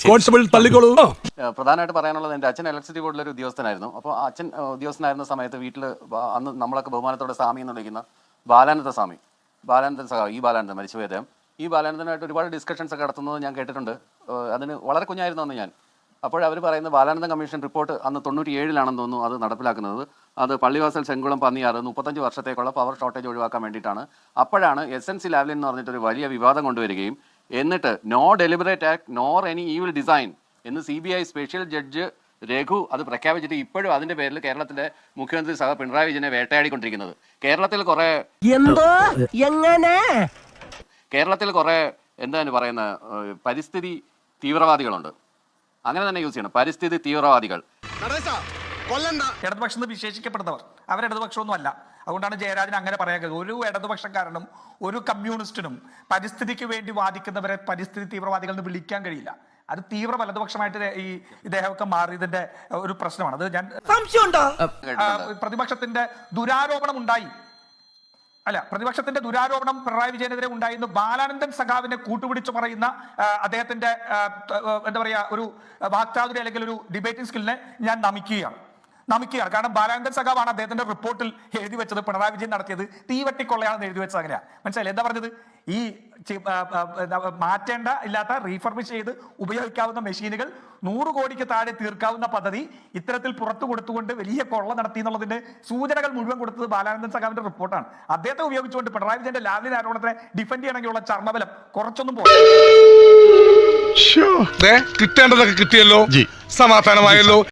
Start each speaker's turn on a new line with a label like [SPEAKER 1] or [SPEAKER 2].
[SPEAKER 1] Constable തള്ളിക്കോളൂ.
[SPEAKER 2] പ്രധാനമായിട്ട് പറയാനുള്ളത്, എൻ്റെ അച്ഛൻ ഇലക്ട്രിസിറ്റി ബോർഡിലൊരു ഉദ്യോഗസ്ഥനായിരുന്നു. അപ്പോൾ അച്ഛൻ ഉദ്യോഗസ്ഥനായിരുന്ന സമയത്ത് വീട്ടിൽ അന്ന് നമ്മളൊക്കെ ബഹുമാനത്തോടെ സ്വാമി എന്ന് വിളിക്കുന്ന ബാലാനന്ദ സ്വാമി, ബാലാനന്ദൻ സഖാവ്, ഈ ബാലാനന്ദൻ മരിച്ചുപോയ അദ്ദേഹം, ഈ ബാലാനന്ദനായിട്ട് ഒരുപാട് ഡിസ്കഷൻസ് ഒക്കെ നടത്തുന്നത് ഞാൻ കേട്ടിട്ടുണ്ട്. അതിന് വളരെ കുഞ്ഞായിരുന്നു അന്ന് ഞാൻ. അപ്പോഴവർ പറയുന്നത് ബാലാനന്ദൻ കമ്മീഷൻ റിപ്പോർട്ട് അന്ന് 97-ലാണെന്ന് തോന്നുന്നു അത് നടപ്പിലാക്കുന്നത്. അത് പള്ളിവാസൽ, ചെങ്കുളം, പന്നിയാറ് 35 വർഷത്തേക്കുള്ള പവർ ഷോർട്ടേജ് ഒഴിവാക്കാൻ വേണ്ടിയിട്ടാണ്. അപ്പോഴാണ് SNC ലാവ്ലിൻ എന്ന് പറഞ്ഞിട്ടൊരു വലിയ വിവാദം കൊണ്ടുവരികയും എന്നിട്ട് no deliberate act nor any evil design എന്ന് CBI സ്പെഷ്യൽ ജഡ്ജ് രഘു അത് പ്രഖ്യാപിച്ചിട്ട് ഇപ്പോഴും അതിന്റെ പേരിൽ കേരളത്തിലെ മുഖ്യമന്ത്രി സഹ പിണറായി വിജയനെ വേട്ടയാടിക്കൊണ്ടിരിക്കുന്നത്. കേരളത്തിൽ കുറെ എന്താണ് പറയുന്ന പരിസ്ഥിതി തീവ്രവാദികളുണ്ട്. അങ്ങനെ തന്നെ യൂസ് ചെയ്യണം, പരിസ്ഥിതി തീവ്രവാദികൾ.
[SPEAKER 3] ഇടതുപക്ഷം വിശേഷിക്കപ്പെടുന്നവർ അവർ ഇടതുപക്ഷമൊന്നും അല്ല. അതുകൊണ്ടാണ് ജയരാജൻ അങ്ങനെ പറയാൻ കഴിയും. ഒരു ഇടതുപക്ഷക്കാരനും ഒരു കമ്മ്യൂണിസ്റ്റിനും പരിസ്ഥിതിക്ക് വേണ്ടി വാദിക്കുന്നവരെ പരിസ്ഥിതി തീവ്രവാദികൾ എന്ന് വിളിക്കാൻ കഴിയില്ല. അത് തീവ്ര വലതുപക്ഷമായിട്ട് ഈ ഇദ്ദേഹമൊക്കെ മാറിയതിന്റെ ഒരു പ്രശ്നമാണ്. അത് ഞാൻ പ്രതിപക്ഷത്തിന്റെ ദുരാരോപണം ഉണ്ടായി, അല്ല പ്രതിപക്ഷത്തിന്റെ ദുരാരോപണം പിണറായി വിജയനെതിരെ ഉണ്ടായിരുന്നു. ബാലാനന്ദൻ സഖാവിനെ കൂട്ടുപിടിച്ച് പറയുന്ന അദ്ദേഹത്തിന്റെ എന്താ പറയാ ഒരു വാക്ചാതുരി അല്ലെങ്കിൽ ഒരു ഡിബേറ്റിംഗ് സ്കില്ലിനെ ഞാൻ നമിക്കുകയാണ്. കാരണം ബാലാനന്ദൻ സഖാവാണ് അദ്ദേഹത്തിന്റെ റിപ്പോർട്ടിൽ എഴുതി വെച്ചത് പിണറായി വിജയൻ നടത്തിയത് തീവട്ടിക്കൊള്ളയാണെന്ന് എഴുതി വെച്ചത്. അങ്ങനെയാണ് മനസ്സിലായി. എന്താ പറഞ്ഞത്? ഈ മാറ്റേണ്ട ഇല്ലാത്ത റീഫർബിഷ് ചെയ്ത് ഉപയോഗിക്കാവുന്ന മെഷീനുകൾ 100 കോടിക്ക് താഴെ തീർക്കാവുന്ന പദ്ധതി ഇത്തരത്തിൽ പുറത്തു കൊടുത്തുകൊണ്ട് വലിയ കൊള്ള നടത്തി എന്നുള്ളതിന്റെ സൂചനകൾ മുഴുവൻ കൊടുത്തത് ബാലാനന്ദൻ സഖാവിന്റെ റിപ്പോർട്ടാണ്. അദ്ദേഹത്തെ ഉപയോഗിച്ചുകൊണ്ട് പിണറായി വിജയന്റെ ലാവ്ലിൻ ആരോപണത്തിനെ ഡിഫെൻഡ് ചെയ്യണമെങ്കിലുള്ള ചർമ്മബലം കുറച്ചൊന്നും പോകും.
[SPEAKER 4] കിട്ടേണ്ടതൊക്കെ കിട്ടിയല്ലോ, സമാധാനമായല്ലോ.